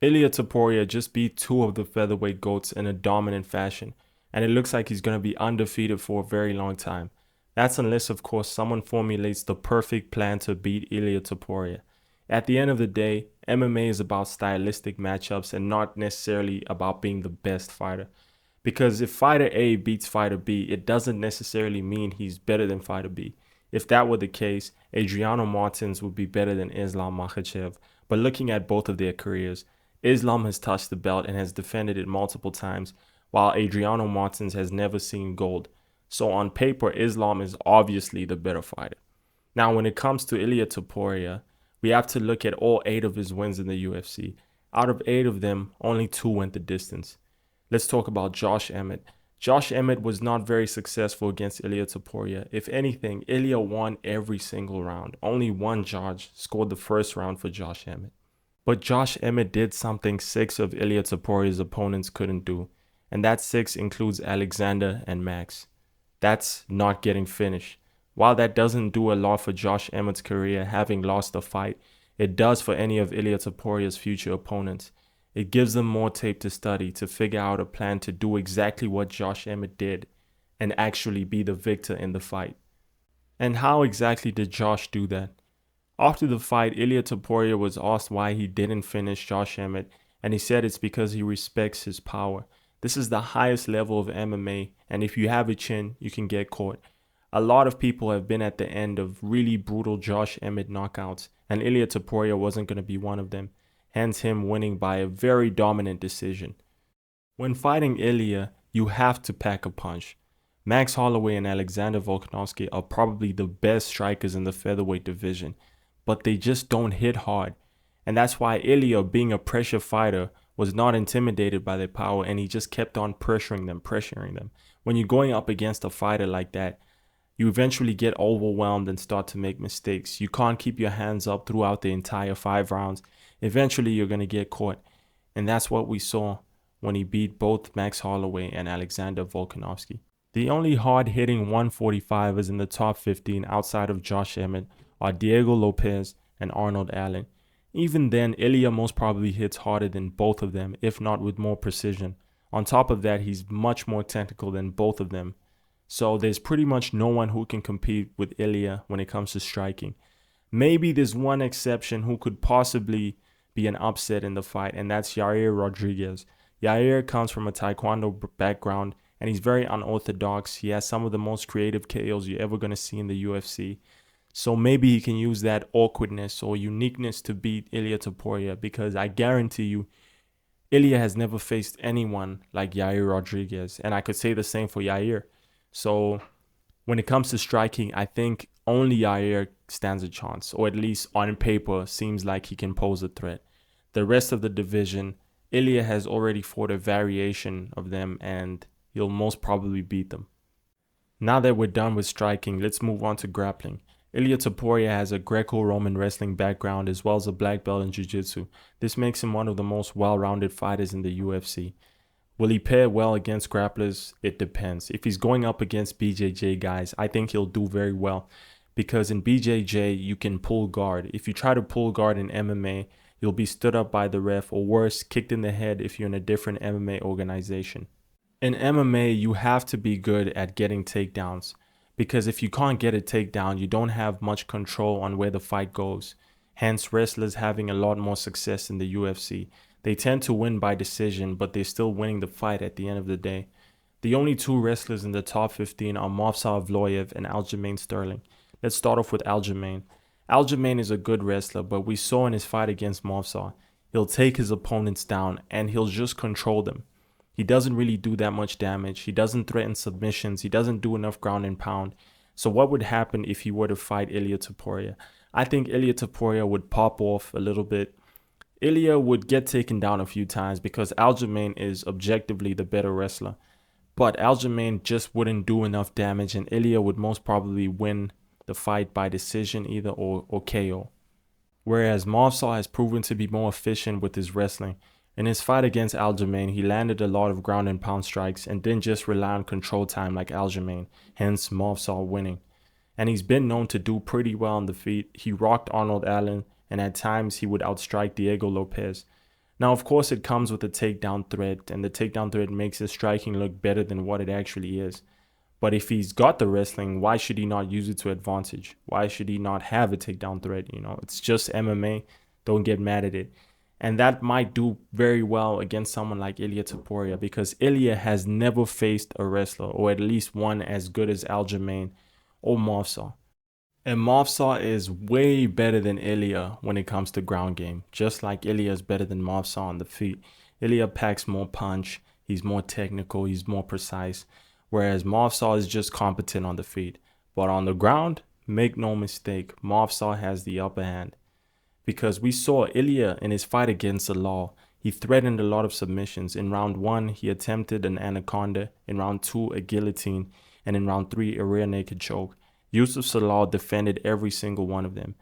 Ilia Topuria just beat two of the featherweight GOATs in a dominant fashion, and it looks like he's going to be undefeated for a very long time. That's unless, of course, someone formulates the perfect plan to beat Ilia Topuria. At the end of the day, MMA is about stylistic matchups and not necessarily about being the best fighter. Because if fighter A beats fighter B, it doesn't necessarily mean he's better than fighter B. If that were the case, Adriano Martins would be better than Islam Makhachev. But looking at both of their careers, Islam has touched the belt and has defended it multiple times, while Adriano Martins has never seen gold. So on paper, Islam is obviously the better fighter. Now, when it comes to Ilia Topuria, we have to look at all 8 of his wins in the UFC. Out of 8 of them, only 2 went the distance. Let's talk about Josh Emmett. Josh Emmett was not very successful against Ilia Topuria. If anything, Ilia won every single round. Only one judge scored the first round for Josh Emmett. But Josh Emmett did something 6 of Ilia Topuria's opponents couldn't do, and that 6 includes Alexander and Max. That's not getting finished. While that doesn't do a lot for Josh Emmett's career, having lost the fight, it does for any of Ilia Topuria's future opponents. It gives them more tape to study to figure out a plan to do exactly what Josh Emmett did and actually be the victor in the fight. And how exactly did Josh do that? After the fight, Ilia Topuria was asked why he didn't finish Josh Emmett, and he said it's because he respects his power. This is the highest level of MMA, and if you have a chin, you can get caught. A lot of people have been at the end of really brutal Josh Emmett knockouts, and Ilia Topuria wasn't going to be one of them, hence him winning by a very dominant decision. When fighting Ilia, you have to pack a punch. Max Holloway and Alexander Volkanovski are probably the best strikers in the featherweight division, but they just don't hit hard. And that's why Ilia, being a pressure fighter, was not intimidated by their power, and he just kept on pressuring them. When you're going up against a fighter like that, you eventually get overwhelmed and start to make mistakes. You can't keep your hands up throughout the entire 5 rounds. Eventually, you're going to get caught. And that's what we saw when he beat both Max Holloway and Alexander Volkanovski. The only hard-hitting 145ers in the top 15 outside of Josh Emmett are Diego Lopez and Arnold Allen. Even then, Ilia most probably hits harder than both of them, if not with more precision. On top of that, he's much more technical than both of them. So there's pretty much no one who can compete with Ilia when it comes to striking. Maybe there's one exception who could possibly be an upset in the fight, and that's Yair Rodriguez. Yair comes from a Taekwondo background, and he's very unorthodox. He has some of the most creative KOs you're ever going to see in the UFC. So maybe he can use that awkwardness or uniqueness to beat Ilia Topuria, because I guarantee you, Ilia has never faced anyone like Yair Rodriguez, and I could say the same for Yair. So when it comes to striking, I think only Yair stands a chance, or at least on paper seems like he can pose a threat. The rest of the division, Ilia has already fought a variation of them, and he'll most probably beat them. Now that we're done with striking, let's move on to grappling. Ilia Topuria has a Greco-Roman wrestling background as well as a black belt in jiu-jitsu. This makes him one of the most well-rounded fighters in the UFC. Will he pair well against grapplers? It depends. If he's going up against BJJ guys, I think he'll do very well, because in BJJ you can pull guard. If you try to pull guard in MMA, you'll be stood up by the ref, or worse, kicked in the head if you're in a different MMA organization. In MMA, you have to be good at getting takedowns, because if you can't get a takedown, you don't have much control on where the fight goes. Hence, wrestlers having a lot more success in the UFC. They tend to win by decision, but they're still winning the fight at the end of the day. The only 2 wrestlers in the top 15 are Movsar Evloev and Aljamain Sterling. Let's start off with Aljamain. Aljamain is a good wrestler, but we saw in his fight against Movsar, he'll take his opponents down and he'll just control them. He doesn't really do that much damage. He doesn't threaten submissions. He doesn't do enough ground and pound. So what would happen if he were to fight Ilia Topuria? I think Ilia Topuria would pop off a little bit. Ilia would get taken down a few times because Aljamain is objectively the better wrestler. But Aljamain just wouldn't do enough damage, and Ilia would most probably win the fight by decision either or KO. Whereas Movsar has proven to be more efficient with his wrestling. In his fight against Aljamain, he landed a lot of ground and pound strikes and didn't just rely on control time like Aljamain, hence Movsar winning. And he's been known to do pretty well on the feet. He rocked Arnold Allen, and at times he would outstrike Diego Lopez. Now, of course, it comes with a takedown threat, and the takedown threat makes his striking look better than what it actually is. But if he's got the wrestling, why should he not use it to advantage? Why should he not have a takedown threat? You know, it's just MMA. Don't get mad at it. And that might do very well against someone like Ilia Topuria, because Ilia has never faced a wrestler, or at least one as good as Aljamain or Movsar. And Movsar is way better than Ilia when it comes to ground game. Just like Ilia is better than Movsar on the feet. Ilia packs more punch, he's more technical, he's more precise. Whereas Movsar is just competent on the feet. But on the ground, make no mistake, Movsar has the upper hand. Because we saw Ilia in his fight against the Law. He threatened a lot of submissions. In round 1, he attempted an anaconda. In round 2, a guillotine. And in round 3, a rear naked choke. Yusuf Salal defended every single one of them.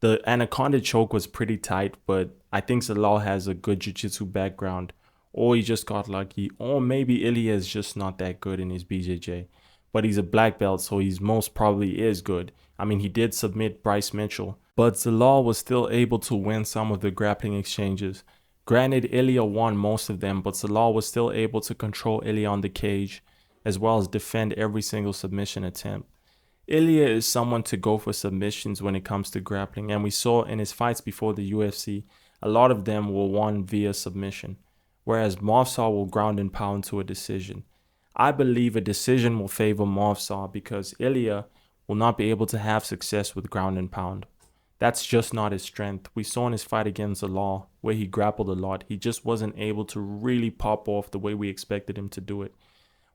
The anaconda choke was pretty tight, but I think Salal has a good jiu-jitsu background, or he just got lucky, or maybe Ilia is just not that good in his BJJ. But he's a black belt, so he's most probably is good. I mean, he did submit Bryce Mitchell, but Salal was still able to win some of the grappling exchanges. Granted, Ilia won most of them, but Salal was still able to control Ilia on the cage, as well as defend every single submission attempt. Ilia is someone to go for submissions when it comes to grappling, and we saw in his fights before the UFC, a lot of them were won via submission, whereas Movsar will ground and pound to a decision. I believe a decision will favor Movsar because Ilia will not be able to have success with ground and pound. That's just not his strength. We saw in his fight against the Law, where he grappled a lot, he just wasn't able to really pop off the way we expected him to do it.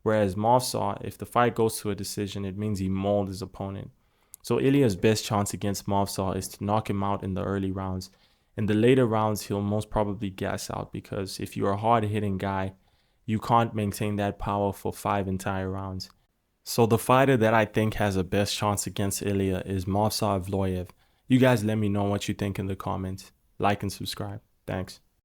Whereas Movsar, if the fight goes to a decision, it means he mauled his opponent. So Ilia's best chance against Movsar is to knock him out in the early rounds. In the later rounds, he'll most probably gas out, because if you're a hard-hitting guy, you can't maintain that power for 5 entire rounds. So the fighter that I think has the best chance against Ilia is Movsar Evloev. You guys let me know what you think in the comments. Like and subscribe. Thanks.